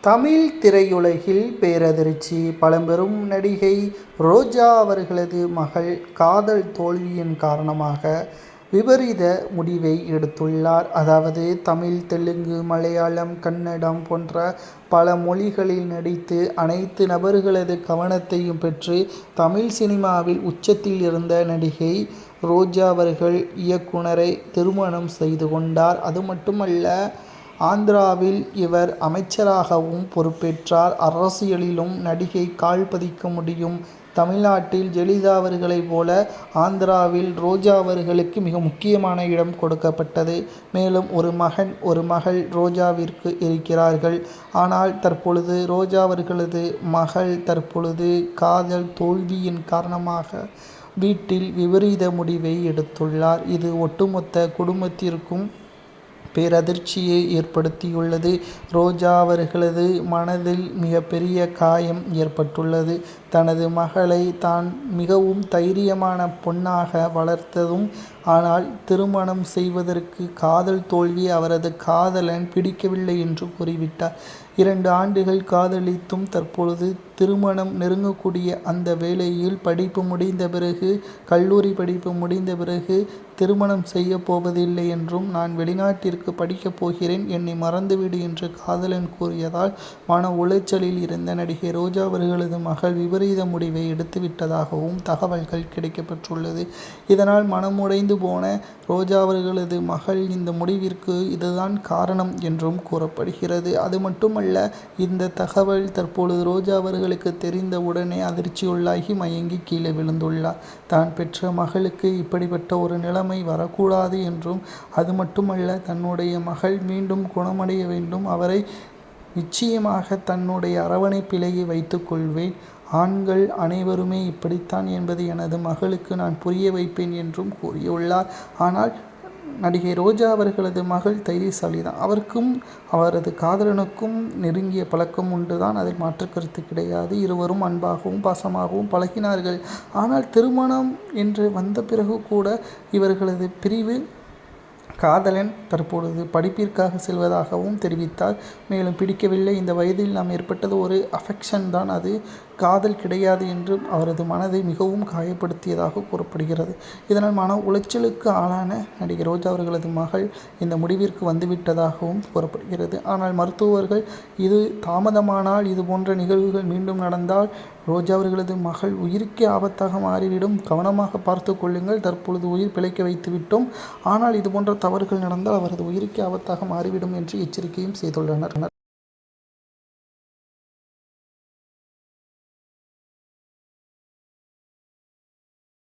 தமிழ் திரையுலகில் பேரதிர்ச்சி. பழம்பெரும் நடிகை ரோஜா அவர்களது மகள் காதல் தோல்வியின் காரணமாக விபரீத முடிவை எடுத்துள்ளார். அதாவது தமிழ், தெலுங்கு, மலையாளம், கன்னடம் போன்ற பல மொழிகளில் நடித்து அனைத்து நபர்களது கவனத்தையும் பெற்று தமிழ் சினிமாவில் உச்சத்தில் இருந்த நடிகை ரோஜா அவர்கள் இயக்குனரை திருமணம் செய்து கொண்டார். அது மட்டுமல்ல, ஆந்திராவில் இவர் அமைச்சராகவும் பொறுப்பேற்றார். அரசியலிலும் நடிகை கால் பதிக்க முடியும். தமிழ்நாட்டில் ஜெயலலிதா அவர்களைப் போல ஆந்திராவில் ரோஜா அவர்களுக்கு மிக முக்கியமான இடம் கொடுக்கப்பட்டது. மேலும் ஒரு மகன், ஒரு மகள் ரோஜாவிற்கு இருக்கிறார்கள். ஆனால் தற்பொழுது ரோஜா அவர்களது மகள் தற்பொழுது காதல் தோல்வியின் காரணமாக வீட்டில் விபரீத முடிவை எடுத்துள்ளார். இது ஒட்டுமொத்த குடும்பத்திற்கும் பேரதிர்ச்சியை ஏற்படுத்தியுள்ளது. ரோஜா அவர்களது மனதில் மிகப்பெரிய காயம் ஏற்பட்டுள்ளது. தனது மகளை தான் மிகவும் தைரியமான பொண்ணாக வளர்த்ததும், ஆனால் திருமணம் செய்வதற்கு காதல் தோல்வி அவரது காதலன் பிடிக்கவில்லை என்று கூறிவிட்டார். 2 ஆண்டுகள் காதலித்தும் தற்பொழுது திருமணம் நெருங்கக்கூடிய அந்த வேளையில் படிப்பு முடிந்த பிறகு, கல்லூரி படிப்பு முடிந்த பிறகு திருமணம் செய்ய போவதில்லை என்றும், நான் வெளிநாட்டிற்கு படிக்கப் போகிறேன், என்னை மறந்துவிடு என்று காதலன் கூறியதால் மன உளைச்சலில் இருந்த நடிகை ரோஜா அவர்களது மகள் விபரீத முடிவை எடுத்துவிட்டதாகவும் தகவல்கள் கிடைக்கப்பெற்றுள்ளது. இதனால் மனமுடைந்து போன ரோஜா அவர்களது மகள் இந்த முடிவிற்கு இதுதான் காரணம் என்றும் கூறப்படுகிறது. அது மட்டுமல்ல, இந்த தகவல் தற்பொழுது ரோஜா அவர்களுக்கு தெரிந்த உடனே அதிர்ச்சியுள்ளாகி மயங்கி கீழே விழுந்துள்ளார். தான் பெற்ற மகளுக்கு இப்படிப்பட்ட ஒரு நிலைமை வரக்கூடாது என்றும், அது மட்டுமல்ல, தன்னுடைய மகள் மீண்டும் குணமடைய வேண்டும், அவரை நிச்சயமாக தன்னுடைய அரவணைப்பிலேயே வைத்துக் கொள்வேன், ஆண்கள் அனைவருமே இப்படித்தான் என்பதை எனது மகளுக்கு நான் புரிய வைப்பேன் என்றும் கூறியுள்ளார். ஆனால் நடிகை ரோஜா அவர்களது மகள் தைரியசாலிதான். அவருக்கும் அவரது காதலனுக்கும் நெருங்கிய பழக்கம் உண்டுதான், அதில் மாற்றுக்கருத்து கிடையாது. இருவரும் அன்பாகவும் பாசமாகவும் பழகினார்கள். ஆனால் திருமணம் என்று வந்த பிறகு கூட இவர்களது பிரிவு. காதலன் தற்பொழுது படிப்பிற்காக செல்வதாகவும் தெரிவித்தார். மேலும் பிடிக்கவில்லை, இந்த வயதில் நாம் ஏற்பட்டது ஒரு அஃபெக்ஷன் தான், அது காதல் கிடையாது என்று அவரது மனதை மிகவும் காயப்படுத்தியதாக கூறப்படுகிறது. இதனால் மன உளைச்சலுக்கு ஆளான நடிகை ரோஜா அவர்களது மகள் இந்த முடிவிற்கு வந்துவிட்டதாகவும் கூறப்படுகிறது. ஆனால் மருத்துவர்கள் இது தாமதமானால், இது போன்ற நிகழ்வுகள் மீண்டும் நடந்தால் ரோஜா அவர்களது மகள் உயிருக்கே ஆபத்தாக மாறிவிடும், கவனமாக பார்த்து கொள்ளுங்கள், தற்பொழுது உயிர் பிழைக்க வைத்து விட்டோம், ஆனால் இது போன்ற தவறுகள் நடந்தால் அவரது உயிருக்கே ஆபத்தாக மாறிவிடும் என்று எச்சரிக்கையும் செய்துள்ளனர்.